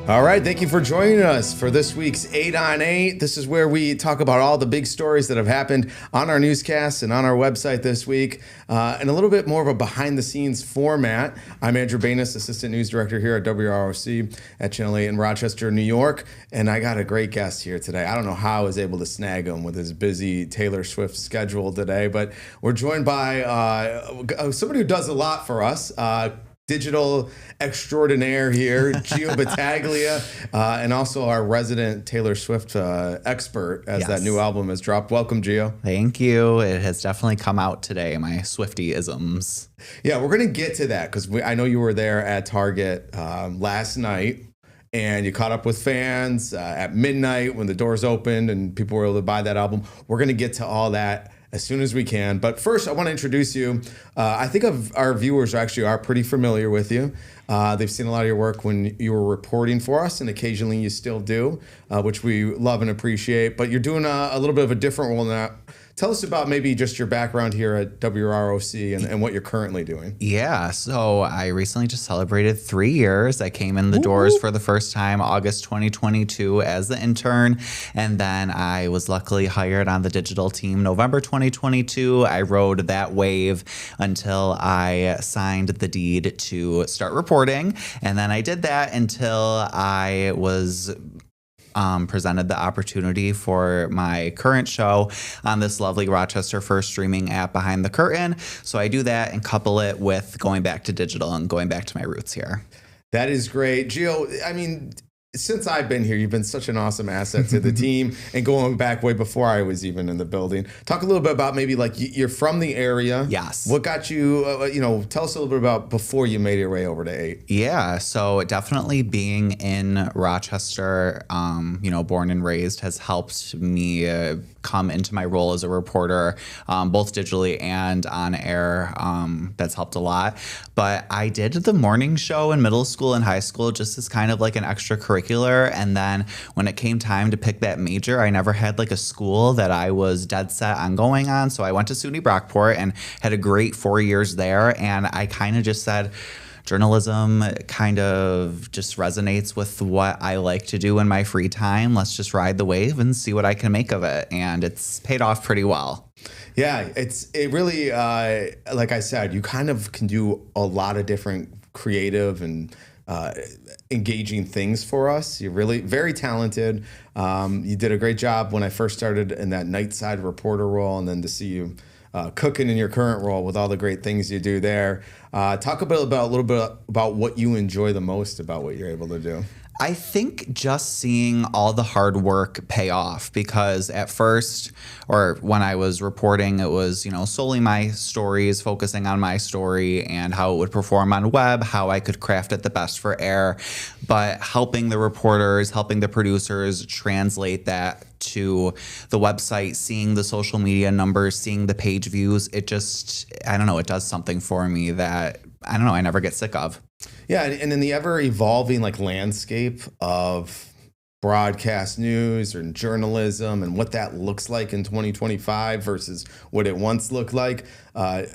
All right, thank you for joining us for this week's 8 on 8. This is where we talk about all the big stories that have happened on our newscasts and on our website this week, and a little bit more of a behind-the-scenes format. I'm Andrew Banis, Assistant News Director here at WROC at Channel 8 in Rochester, New York, and I got a great guest here today. I don't know how I was able to snag him with his busy Taylor Swift schedule today, but we're joined by somebody who does a lot for us, digital extraordinaire here, Gio Battaglia, and also our resident Taylor Swift expert as that new album has dropped. Welcome, Gio. Thank you. It has definitely come out today, my Swiftie-isms. Yeah, we're going to get to that because I know you were there at Target last night and you caught up with fans at midnight when the doors opened and people were able to buy that album. We're going to get to all that as soon as we can. But first, I want to introduce you. I think our viewers actually are pretty familiar with you. They've seen a lot of your work when you were reporting for us, and occasionally you still do, which we love and appreciate. But you're doing a little bit of a different role now. Tell us about maybe just your background here at WROC and what you're currently doing. Yeah, so I recently just celebrated 3 years. I came in the doors for the first time August 2022 as the intern, and then I was luckily hired on the digital team November 2022. I rode that wave until I signed the deed to start reporting, and then I did that until I was presented the opportunity for my current show on this lovely Rochester First streaming app, Behind the Curtain. So I do that and couple it with going back to digital and going back to my roots here. That is great. Gio, I mean, since I've been here, you've been such an awesome asset to the team and going back way before I was even in the building. Talk a little bit about maybe like you're from the area. Yes. What got you, tell us a little bit about before you made your way over to 8. Yeah, so definitely being in Rochester, born and raised has helped me come into my role as a reporter, both digitally and on air. That's helped a lot. But I did the morning show in middle school and high school just as kind of like an extracurricular. And then when it came time to pick that major, I never had like a school that I was dead set on going on. So I went to SUNY Brockport and had a great 4 years there. And I kind of just said, journalism kind of just resonates with what I like to do in my free time. Let's just ride the wave and see what I can make of it. And it's paid off pretty well. Yeah, it really, like I said, you kind of can do a lot of different creative and engaging things for us. You're really very talented. You did a great job when I first started in that nightside reporter role, and then to see you cooking in your current role with all the great things you do there. Talk a little bit about what you enjoy the most about what you're able to do. I think just seeing all the hard work pay off, because at first, or when I was reporting, it was, solely my stories, focusing on my story and how it would perform on web, how I could craft it the best for air, but helping the reporters, helping the producers translate that to the website, seeing the social media numbers, seeing the page views, it just, it does something for me that, I never get sick of. Yeah, and in the ever-evolving landscape of broadcast news and journalism and what that looks like in 2025 versus what it once looked like,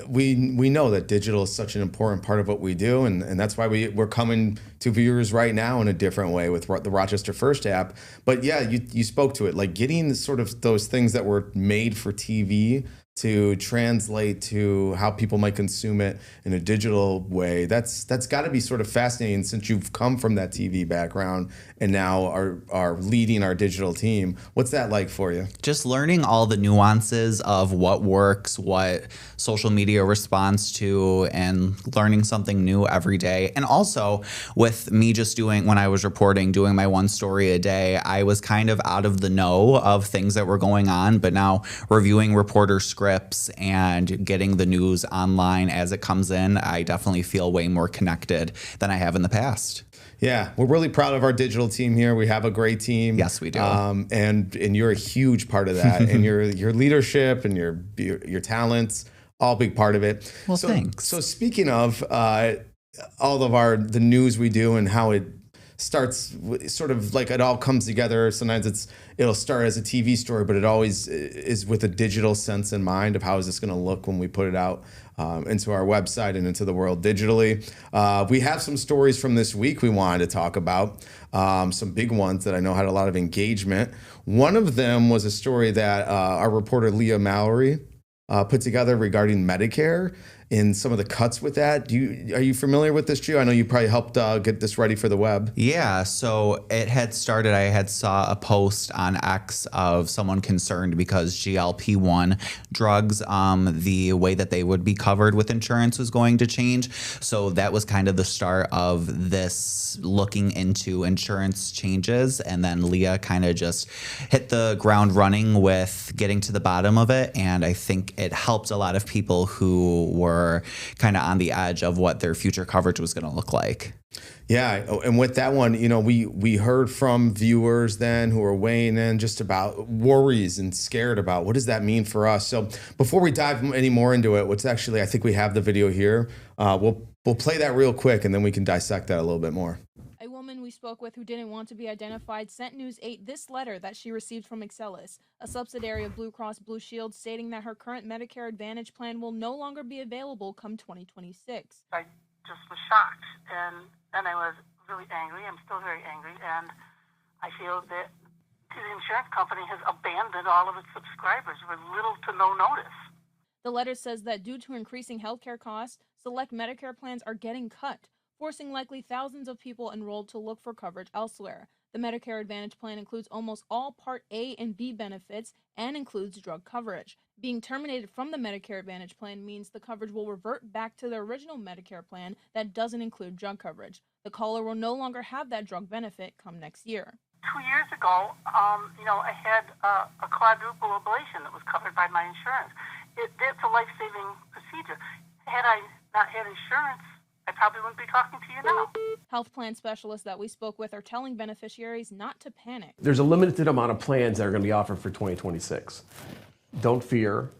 we know that digital is such an important part of what we do, and that's why we're coming to viewers right now in a different way with the Rochester First app. But yeah, you spoke to it, like getting sort of those things that were made for TV to translate to how people might consume it in a digital way. That's got to be sort of fascinating, since you've come from that TV background and now are leading our digital team. What's that like for you? Just learning all the nuances of what works, what social media responds to, and learning something new every day. And also with me just when I was reporting, doing my one story a day, I was kind of out of the know of things that were going on, but now reviewing reporter scripts and getting the news online as it comes in, I definitely feel way more connected than I have in the past. Yeah, we're really proud of our digital team here. We have a great team. Yes, we do. And you're a huge part of that. And your leadership and your talents, all big part of it. Well, thanks. So speaking of all of the news we do and how it starts sort of like it all comes together. Sometimes it'll start as a TV story, but it always is with a digital sense in mind of how is this going to look when we put it out into our website and into the world digitally. We have some stories from this week we wanted to talk about, some big ones that I know had a lot of engagement. One of them was a story that our reporter Leah Mallory put together regarding Medicare and some of the cuts with that. Are you familiar with this, Gio? I know you probably helped get this ready for the web. Yeah, so it had started, I had saw a post on X of someone concerned because GLP-1 drugs, the way that they would be covered with insurance was going to change. So that was kind of the start of this looking into insurance changes. And then Leah kind of just hit the ground running with getting to the bottom of it. And I think it helped a lot of people who were kind of on the edge of what their future coverage was going to look like. Yeah, and with that one, we heard from viewers then who were weighing in just about worries and scared about what does that mean for us. So before we dive any more into it, I think we have the video here. We'll play that real quick and then we can dissect that a little bit more. A woman we spoke with who didn't want to be identified sent News 8 this letter that she received from Excelis, a subsidiary of Blue Cross Blue Shield, stating that her current Medicare Advantage plan will no longer be available come 2026. I just was shocked, and I was really angry. I'm still very angry, and I feel that the insurance company has abandoned all of its subscribers with little to no notice. The letter says that due to increasing healthcare costs, select Medicare plans are getting cut, forcing likely thousands of people enrolled to look for coverage elsewhere. The Medicare Advantage plan includes almost all Part A and B benefits and includes drug coverage. Being terminated from the Medicare Advantage plan means the coverage will revert back to the original Medicare plan that doesn't include drug coverage. The caller will no longer have that drug benefit come next year. 2 years ago, I had a quadruple ablation that was covered by my insurance. It's a life-saving procedure. Had I not had insurance, I probably wouldn't be talking to you now. Health plan specialists that we spoke with are telling beneficiaries not to panic. There's a limited amount of plans that are going to be offered for 2026. Don't fear.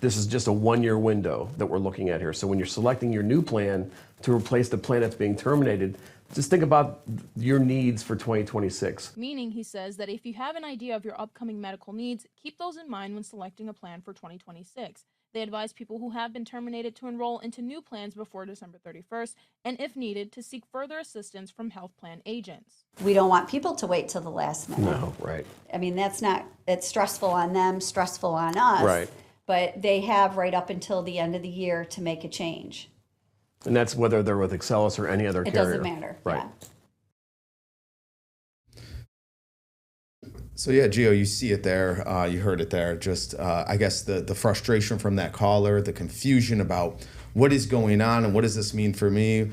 This is just a one-year window that we're looking at here. So when you're selecting your new plan to replace the plan that's being terminated, just think about your needs for 2026. Meaning, he says, that if you have an idea of your upcoming medical needs, keep those in mind when selecting a plan for 2026. They advise people who have been terminated to enroll into new plans before December 31st, and if needed, to seek further assistance from health plan agents. We don't want people to wait till the last minute. No, right. I mean, it's stressful on them, stressful on us. Right. But they have right up until the end of the year to make a change. And that's whether they're with Excelis or any other It carrier. doesn't matter. Right. Yeah. So yeah, Gio, you see it there. You heard it there. Just, I guess, the frustration from that caller, the confusion about what is going on and what does this mean for me.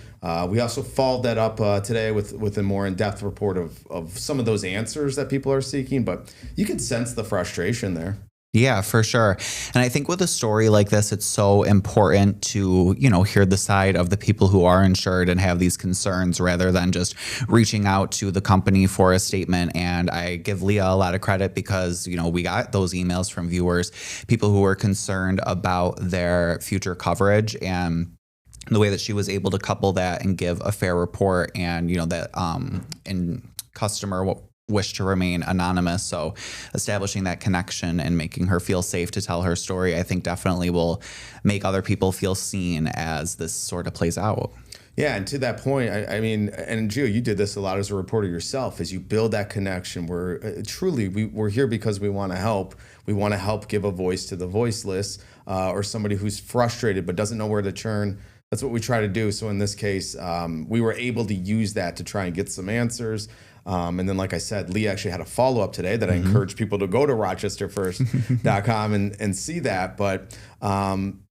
We also followed that up today with a more in-depth report of some of those answers that people are seeking. But you can sense the frustration there. Yeah, for sure. And I think with a story like this, it's so important to, hear the side of the people who are insured and have these concerns rather than just reaching out to the company for a statement. And I give Leah a lot of credit because, we got those emails from viewers, people who were concerned about their future coverage, and the way that she was able to couple that and give a fair report, and, that in customer wish to remain anonymous. So establishing that connection and making her feel safe to tell her story, I think definitely will make other people feel seen as this sort of plays out. Yeah, and to that point, I mean, and Gio, you did this a lot as a reporter yourself. As you build that connection, we're here because we want to help. We want to help give a voice to the voiceless, or somebody who's frustrated but doesn't know where to turn. That's what we try to do. So in this case, we were able to use that to try and get some answers. And then, like I said, Lee actually had a follow-up today that I encourage people to go to rochesterfirst.com and see that. But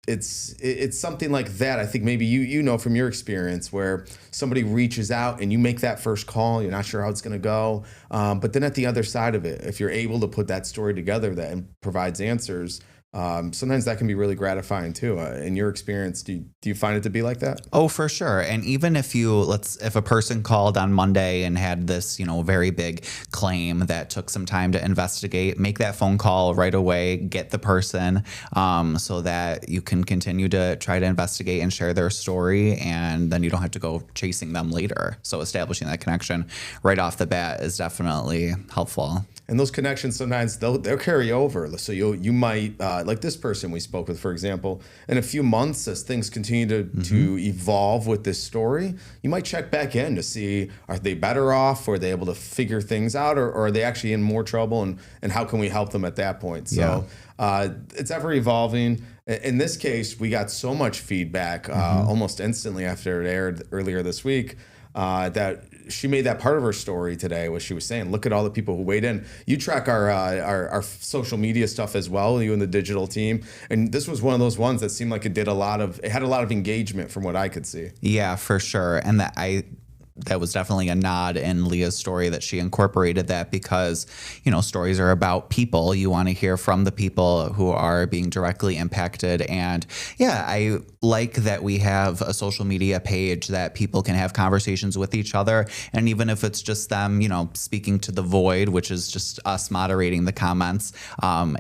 it's something like that. I think maybe you know from your experience where somebody reaches out and you make that first call. You're not sure how it's going to go. But then at the other side of it, if you're able to put that story together that provides answers, sometimes that can be really gratifying too. In your experience, do you find it to be like that? Oh, for sure. And even if if a person called on Monday and had this, very big claim that took some time to investigate, make that phone call right away, get the person, so that you can continue to try to investigate and share their story. And then you don't have to go chasing them later. So establishing that connection right off the bat is definitely helpful. And those connections sometimes they'll carry over. So you might like this person we spoke with, for example, in a few months as things continue to evolve with this story, you might check back in to see, are they better off? Or are they able to figure things out, or are they actually in more trouble? And how can we help them at that point? So it's ever evolving. In this case, we got so much feedback almost instantly after it aired earlier this week that she made that part of her story today, what she was saying. Look at all the people who weighed in. You track our social media stuff as well, you and the digital team. And this was one of those ones that seemed like it had a lot of engagement from what I could see. Yeah, for sure. And that was definitely a nod in Leah's story that she incorporated that because, stories are about people. You want to hear from the people who are being directly impacted. And yeah, I like that we have a social media page that people can have conversations with each other. And even if it's just them, speaking to the void, which is just us moderating the comments,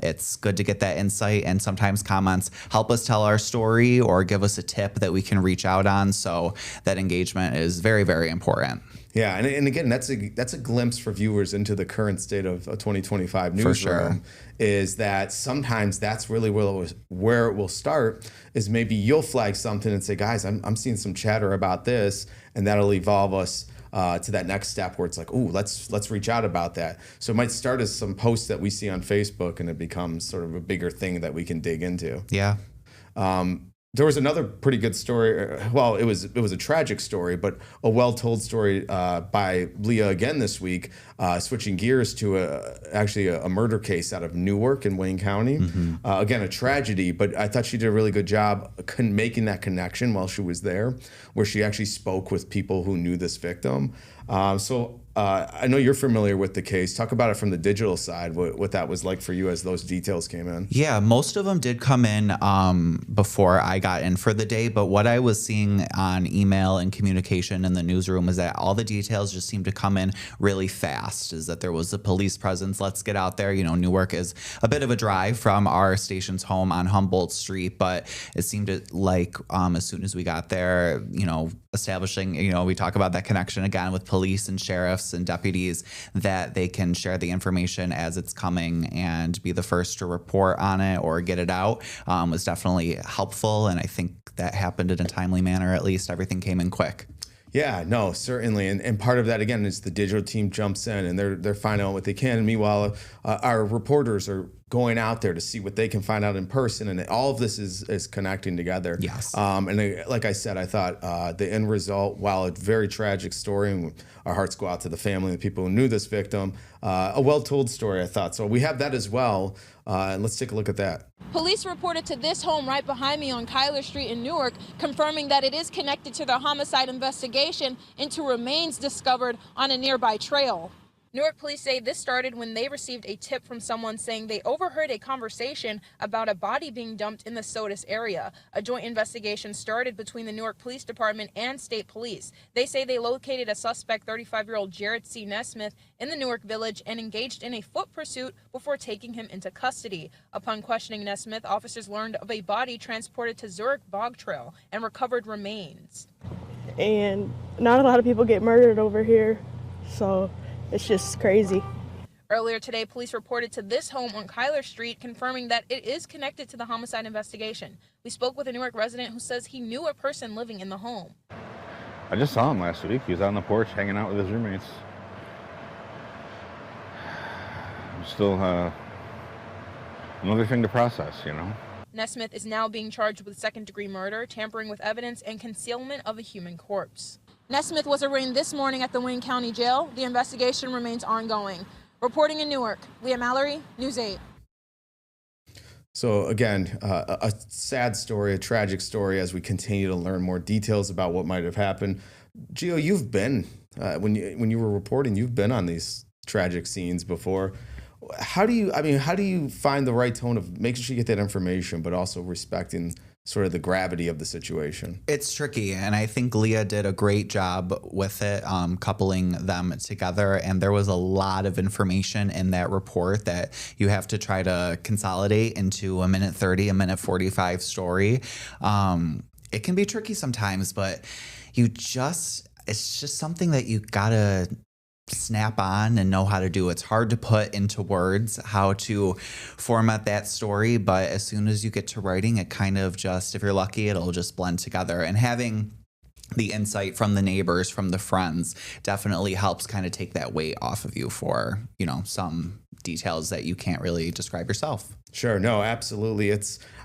it's good to get that insight. And sometimes comments help us tell our story or give us a tip that we can reach out on. So that engagement is very, very important. Yeah, and again, that's a glimpse for viewers into the current state of a 2025 newsroom. For sure. Is that sometimes that's really where it will start, is maybe you'll flag something and say, guys, I'm seeing some chatter about this, and that'll evolve us to that next step where it's like, ooh, let's reach out about that. So it might start as some posts that we see on Facebook, and it becomes sort of a bigger thing that we can dig into. Yeah. There was another pretty good story. Well, it was a tragic story, but a well-told story by Leah again this week, switching gears to actually a murder case out of Newark in Wayne County. Again, a tragedy, but I thought she did a really good job making that connection while she was there, where she actually spoke with people who knew this victim. I know you're familiar with the case. Talk about it from the digital side, what that was like for you as those details came in. Yeah, most of them did come in before I got in for the day. But what I was seeing on email and communication in the newsroom is that all the details just seemed to come in really fast, is that there was a police presence. Let's get out there. Newark is a bit of a drive from our station's home on Humboldt Street, but it seemed like as soon as we got there, establishing, we talk about that connection again with police and sheriffs and deputies, that they can share the information as it's coming and be the first to report on it or get it out, was definitely helpful. And I think that happened in a timely manner. At least everything came in quick. Yeah, no, certainly. And part of that, again, is the digital team jumps in and they're finding out what they can. And meanwhile, our reporters are going out there to see what they can find out in person. And all of this is connecting together. Yes. Like I said, I thought the end result, while a very tragic story, and our hearts go out to the family and the people who knew this victim, a well-told story, I thought. So we have that as well. And let's take a look at that. Police reported to this home right behind me on Kyler Street in Newark, confirming that it is connected to the homicide investigation into remains discovered on a nearby trail. Newark police say this started when they received a tip from someone saying they overheard a conversation about a body being dumped in the Sodus area. A joint investigation started between the Newark Police Department and state police. They say they located a suspect, 35-year-old Jared C. Nesmith, in the Newark Village and engaged in a foot pursuit before taking him into custody. Upon questioning Nesmith, officers learned of a body transported to Zurich Bog Trail and recovered remains. And not a lot of people get murdered over here, so it's just crazy. Earlier today, police reported to this home on Kyler Street, confirming that it is connected to the homicide investigation. We spoke with a Newark resident who says he knew a person living in the home. I just saw him last week. He was on the porch hanging out with his roommates. Still another thing to process, Nesmith is now being charged with second-degree murder, tampering with evidence, and concealment of a human corpse. Nesmith was arraigned this morning at the Wayne County Jail. The investigation remains ongoing. Reporting in Newark, Leah Mallory, News 8. So again, a sad story, a tragic story as we continue to learn more details about what might have happened. Gio, you've been, when you were reporting, you've been on these tragic scenes before. how do you find the right tone of making sure you get that information, but also respecting sort of the gravity of the situation? It's tricky, and I think Leah did a great job with it, coupling them together. And there was a lot of information in that report that you have to try to consolidate into a minute 30, a minute 45 story. It can be tricky sometimes, but it's just something that you gotta snap on and know how to do. It's hard to put into words how to format that story, but as soon as you get to writing, it kind of just, if you're lucky, it'll just blend together. And having the insight from the neighbors, from the friends, definitely helps kind of take that weight off of you for, some details that you can't really describe yourself. Sure. No, absolutely.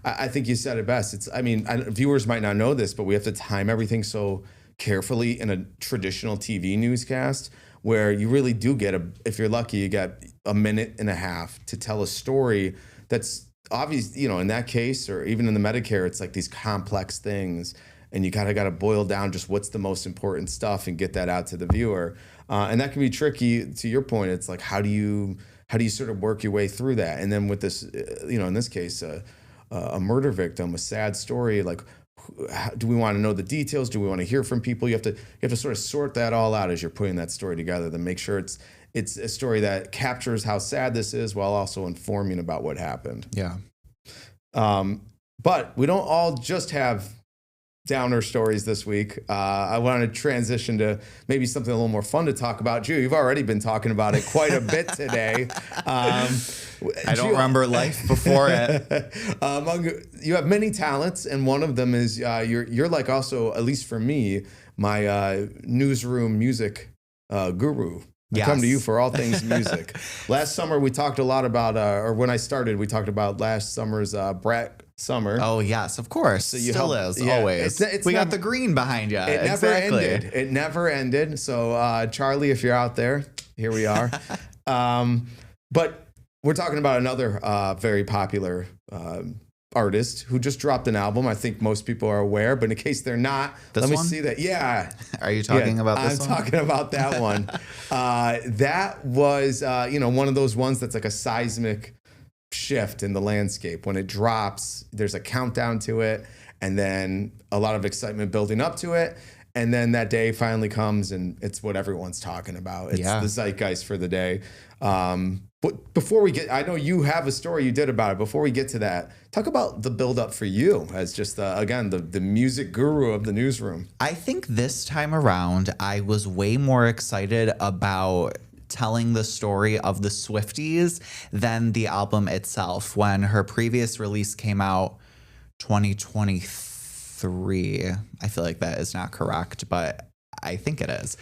I think you said it best. Viewers might not know this, but we have to time everything so carefully in a traditional TV newscast, where you really do get if you're lucky, you get a minute and a half to tell a story that's obvious, in that case, or even in the Medicare, it's like these complex things, and you kind of got to boil down just what's the most important stuff and get that out to the viewer. And that can be tricky. To your point, it's like, how do you sort of work your way through that? And then with this, in this case, a murder victim, a sad story, like, do we want to know the details? Do we want to hear from people? You have to sort of sort that all out as you're putting that story together, to make sure it's a story that captures how sad this is while also informing about what happened. Yeah. But we don't all just have downer stories this week. I want to transition to maybe something a little more fun to talk about. Drew, you've already been talking about it quite a bit today. I don't remember life before it. You have many talents, and one of them is you're like, also, at least for me, my newsroom music guru. I come to you for all things music. Last summer, we talked a lot about, or when I started, we talked about last summer's Brat Summer. Oh, yes, of course. So Still is, always. We got the green behind you. It never ended. It never ended. So, Charlie, if you're out there, here we are. But we're talking about another very popular artist who just dropped an album. I think most people are aware, but in case they're not, let me see that. Yeah. Are you talking about this one? I'm talking about that one. That was, one of those ones that's like a seismic shift in the landscape. When it drops, there's a countdown to it, and then a lot of excitement building up to it. And then that day finally comes, and it's what everyone's talking about. It's the zeitgeist for the day. But before we get, I know you have a story you did about it. Before we get to that, talk about the build-up for you as just, again, the music guru of the newsroom. I think this time around, I was way more excited about telling the story of the Swifties than the album itself. When her previous release came out, 2023, I feel like that is not correct, but I think it is.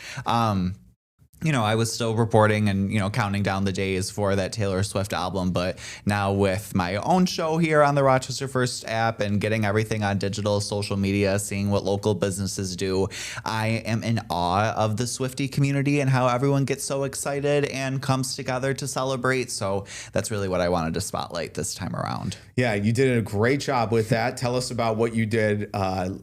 I was still reporting and, counting down the days for that Taylor Swift album. But now with my own show here on the Rochester First app and getting everything on digital, social media, seeing what local businesses do, I am in awe of the Swiftie community and how everyone gets so excited and comes together to celebrate. So that's really what I wanted to spotlight this time around. Yeah, you did a great job with that. Tell us about what you did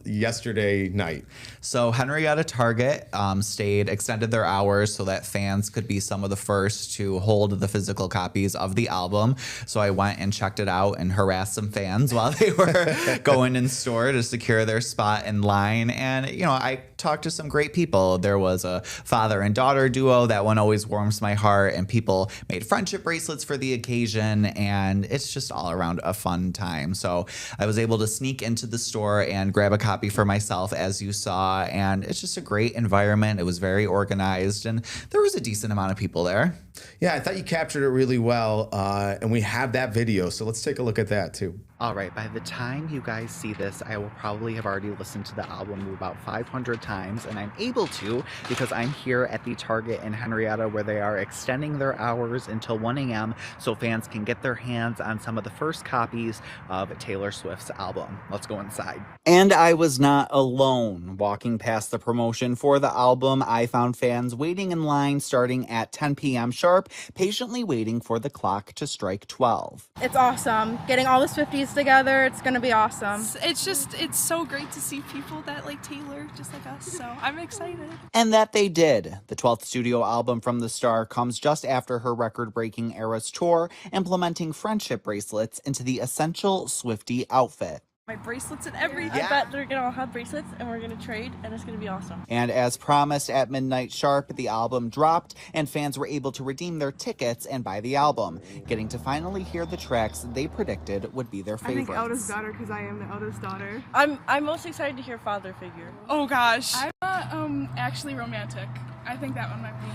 yesterday night. So Henrietta Target extended their hours so that fans could be some of the first to hold the physical copies of the album. So I went and checked it out and harassed some fans while they were going in store to secure their spot in line. And, I talked to some great people. There was a father and daughter duo. That one always warms my heart. And people made friendship bracelets for the occasion. And it's just all around a fun time. So I was able to sneak into the store and grab a copy for myself, as you saw. And it's just a great environment. It was very organized. And there was a decent amount of people there. Yeah, I thought you captured it really well. And we have that video. So let's take a look at that too. All right, by the time you guys see this, I will probably have already listened to the album about 500 times, and I'm able to because I'm here at the Target in Henrietta, where they are extending their hours until 1 a.m. so fans can get their hands on some of the first copies of Taylor Swift's album. Let's go inside. And I was not alone. Walking past the promotion for the album, I found fans waiting in line starting at 10 p.m. sharp, patiently waiting for the clock to strike 12. It's awesome. Getting all the Swifties friends together. It's going to be awesome. It's so great to see people that like Taylor, just like us. So I'm excited. And that they did. The 12th studio album from the star comes just after her record-breaking Eras tour, implementing friendship bracelets into the essential Swiftie outfit. My bracelets and everything. I bet they're going to all have bracelets and we're going to trade and it's going to be awesome. And as promised at midnight sharp, the album dropped and fans were able to redeem their tickets and buy the album, getting to finally hear the tracks they predicted would be their favorites. I think eldest daughter because I am the eldest daughter. I'm most excited to hear Father Figure. Oh gosh. I'm actually romantic. I think that one might be.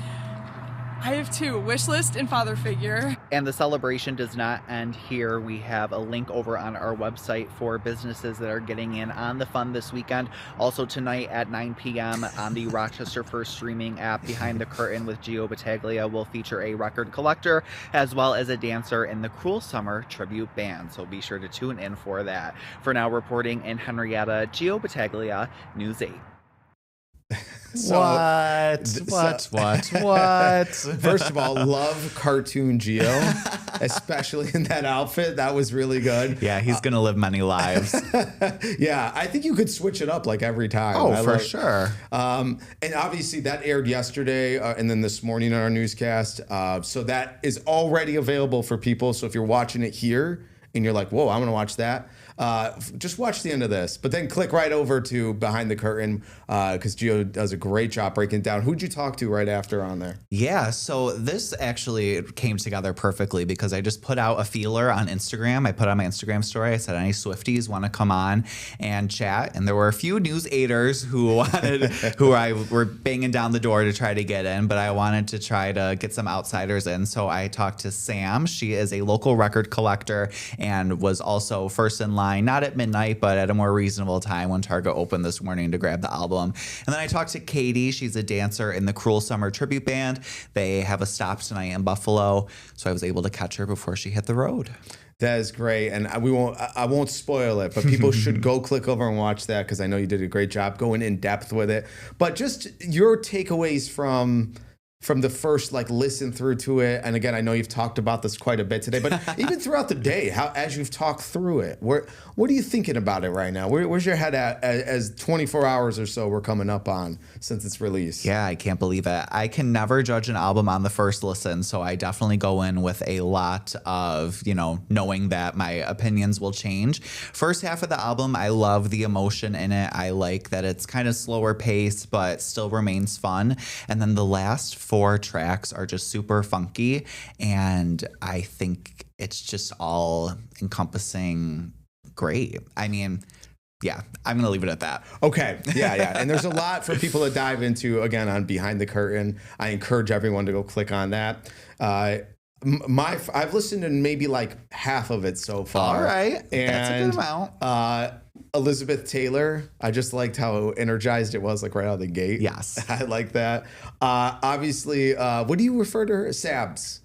I have two, Wishlist and Father Figure. And the celebration does not end here. We have a link over on our website for businesses that are getting in on the fun this weekend. Also tonight at 9 p.m. on the Rochester First streaming app, Behind the Curtain with Gio Battaglia will feature a record collector as well as a dancer in the Cruel Summer tribute band. So be sure to tune in for that. For now, reporting in Henrietta, Gio Battaglia, News 8. What? First of all, love cartoon Gio, especially in that outfit. That was really good. Yeah, he's going to live many lives. Yeah, I think you could switch it up like every time. Oh, for sure. And obviously that aired yesterday and then this morning on our newscast. So that is already available for people. So if you're watching it here and you're like, whoa, I'm going to watch that. Just watch the end of this, but then click right over to Behind the Curtain because Gio does a great job breaking it down. Who'd you talk to right after on there? Yeah, so this actually came together perfectly because I just put out a feeler on Instagram. I put on my Instagram story. I said, any Swifties want to come on and chat? And there were a few news aiders who were banging down the door to try to get in, but I wanted to try to get some outsiders in. So I talked to Sam. She is a local record collector and was also first in line, not at midnight, but at a more reasonable time when Target opened this morning to grab the album. And then I talked to Katie. She's a dancer in the Cruel Summer tribute band. They have a stop tonight in Buffalo, so I was able to catch her before she hit the road. That is great, and I won't spoil it, but people should go click over and watch that because I know you did a great job going in depth with it. But just your takeaways from the first listen through to it, and again, I know you've talked about this quite a bit today, but even throughout the day, as you've talked through it, what are you thinking about it right now? Where's your head at as 24 hours or so we're coming up on since its release? Yeah, I can't believe it. I can never judge an album on the first listen, so I definitely go in with a lot of, knowing that my opinions will change. First half of the album, I love the emotion in it. I like that it's kind of slower pace, but still remains fun. And then the last 4 tracks are just super funky, and I think it's just all encompassing great. I mean, yeah, I'm going to leave it at that. Okay. Yeah. And there's a lot for people to dive into, again, on Behind the Curtain. I encourage everyone to go click on that. I've listened to maybe half of it so far. All right. And, that's a good amount. Elizabeth Taylor, I just liked how energized it was right out of the gate. Yes. I like that. Obviously, what do you refer to her? Sabs.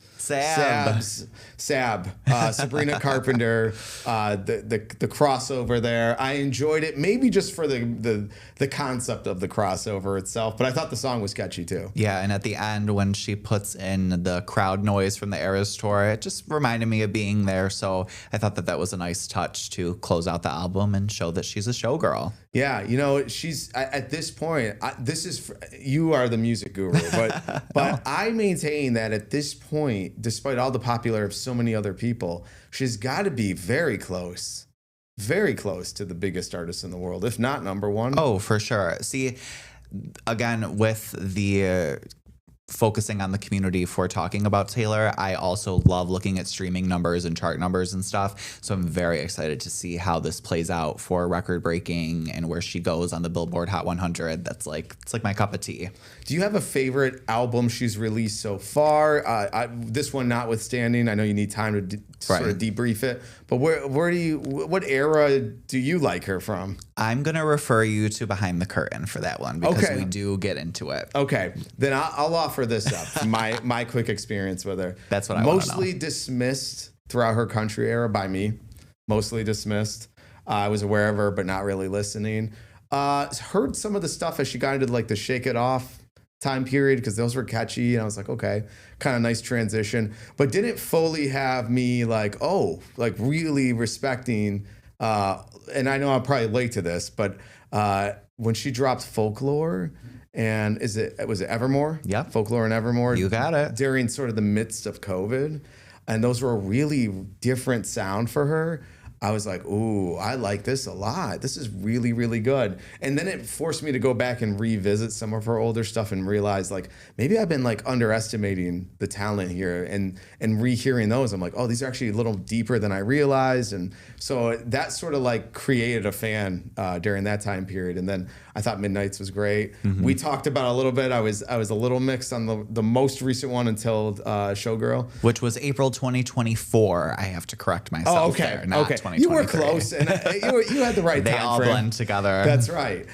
Sabrina Carpenter, the crossover there. I enjoyed it, maybe just for the concept of the crossover itself, but I thought the song was catchy too. Yeah, and at the end when she puts in the crowd noise from the Eras tour, it just reminded me of being there. So I thought that was a nice touch to close out the album and show that she's a showgirl. Yeah, she's at this point. You are the music guru, but I maintain that at this point, despite all the popularity of so many other people, she's got to be very close to the biggest artist in the world, if not number one. Oh, for sure. See, again, with the focusing on the community for talking about Taylor, I also love looking at streaming numbers and chart numbers and stuff. So I'm very excited to see how this plays out for record breaking and where she goes on the Billboard Hot 100. It's like my cup of tea. Do you have a favorite album she's released so far? This one notwithstanding, I know you need time to sort of debrief it. But what era do you like her from? I'm gonna refer you to Behind the Curtain for that one because we do get into it. Okay, then I'll offer this up from my quick experience with her. That's what I want to know. Mostly dismissed throughout her country era by me. Mostly dismissed. I was aware of her, but not really listening. Heard some of the stuff as she got into the Shake It Off time period because those were catchy. And I was like, okay, kind of nice transition, but didn't fully have me like, oh, like really respecting. And I know I'm probably late to this, but when she dropped Folklore, and was it Evermore? Yeah. Folklore and Evermore. You got it. During sort of the midst of COVID. And those were a really different sound for her. I was like, ooh, I like this a lot. This is really, really good. And then it forced me to go back and revisit some of her older stuff and realize like, maybe I've been like underestimating the talent here, and rehearing those. I'm like, oh, these are actually a little deeper than I realized. And so that sort of like created a fan during that time period. And then I thought Midnights was great. We talked about it a little bit. I was a little mixed on the most recent one until Showgirl. Which was April 2024. I have to correct myself. Oh, okay. There, not Okay. 2023. You were close, and you had the right They time all frame. blend together. That's right.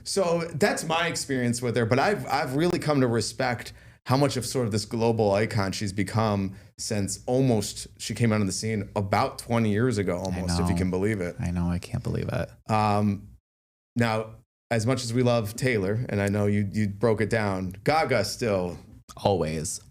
So that's my experience with her. But I've really come to respect how much of sort of this global icon she's become since almost she came out on the scene about 20 years ago, almost, if you can believe it. I know, I can't believe it. Now, as much as we love Taylor, and I know you broke it down, Gaga still. Always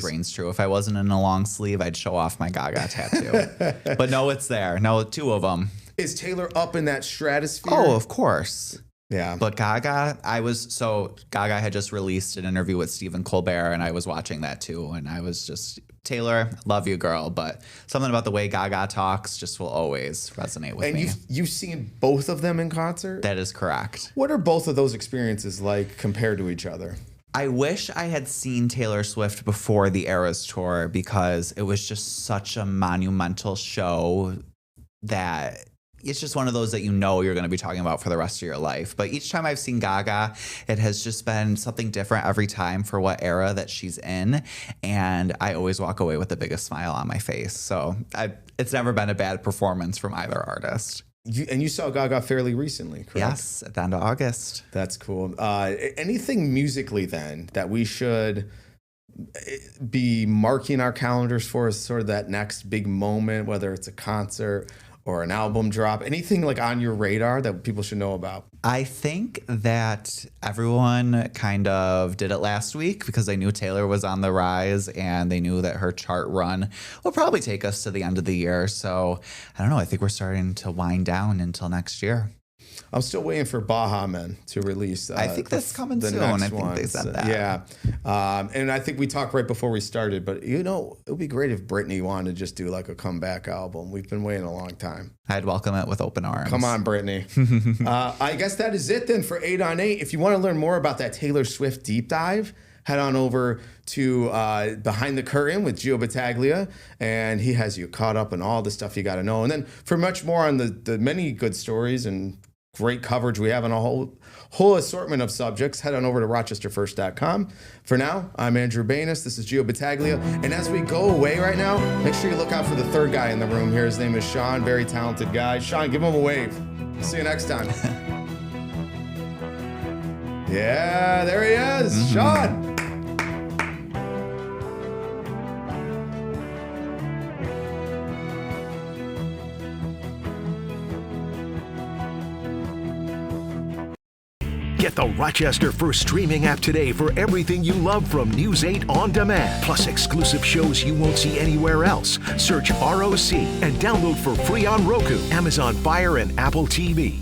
reigns true. If I wasn't in a long sleeve, I'd show off my Gaga tattoo. But no, it's there. No, 2 of them. Is Taylor up in that stratosphere? Oh, of course. Yeah. But Gaga, Gaga had just released an interview with Stephen Colbert, and I was watching that too. And I was just, Taylor, love you, girl. But something about the way Gaga talks just will always resonate with me. And you've seen both of them in concert? That is correct. What are both of those experiences like compared to each other? I wish I had seen Taylor Swift before the Eras Tour, because it was just such a monumental show that it's just one of those that you know you're going to be talking about for the rest of your life. But each time I've seen Gaga, it has just been something different every time for what era that she's in. And I always walk away with the biggest smile on my face. So it's never been a bad performance from either artist. You saw Gaga fairly recently, correct? Yes, at the end of August. That's cool. Anything musically then that we should be marking our calendars for as sort of that next big moment, whether it's a concert or an album drop, anything like on your radar that people should know about? I think that everyone kind of did it last week because they knew Taylor was on the rise and they knew that her chart run will probably take us to the end of the year. So I don't know. I think we're starting to wind down until next year. I'm still waiting for Baha Men to release. I think that's coming soon. I think they said that. Yeah. And I think we talked right before we started, but it would be great if Britney wanted to just do like a comeback album. We've been waiting a long time. I'd welcome it with open arms. Come on, Britney. I guess that is it then for 8 on 8. If you want to learn more about that Taylor Swift deep dive, head on over to Behind the Curtain with Gio Battaglia, and he has you caught up on all the stuff you got to know. And then for much more on the many good stories and great coverage we have on a whole assortment of subjects, head on over to rochesterfirst.com. For now, I'm Andrew Banis. This is Gio Battaglia. And as we go away right now, make sure you look out for the third guy in the room here. His name is Sean, very talented guy. Sean, give him a wave. See you next time. Yeah, there he is. Sean. Get the Rochester First streaming app today for everything you love from News 8 On Demand, plus exclusive shows you won't see anywhere else. Search ROC and download for free on Roku, Amazon Fire, and Apple TV.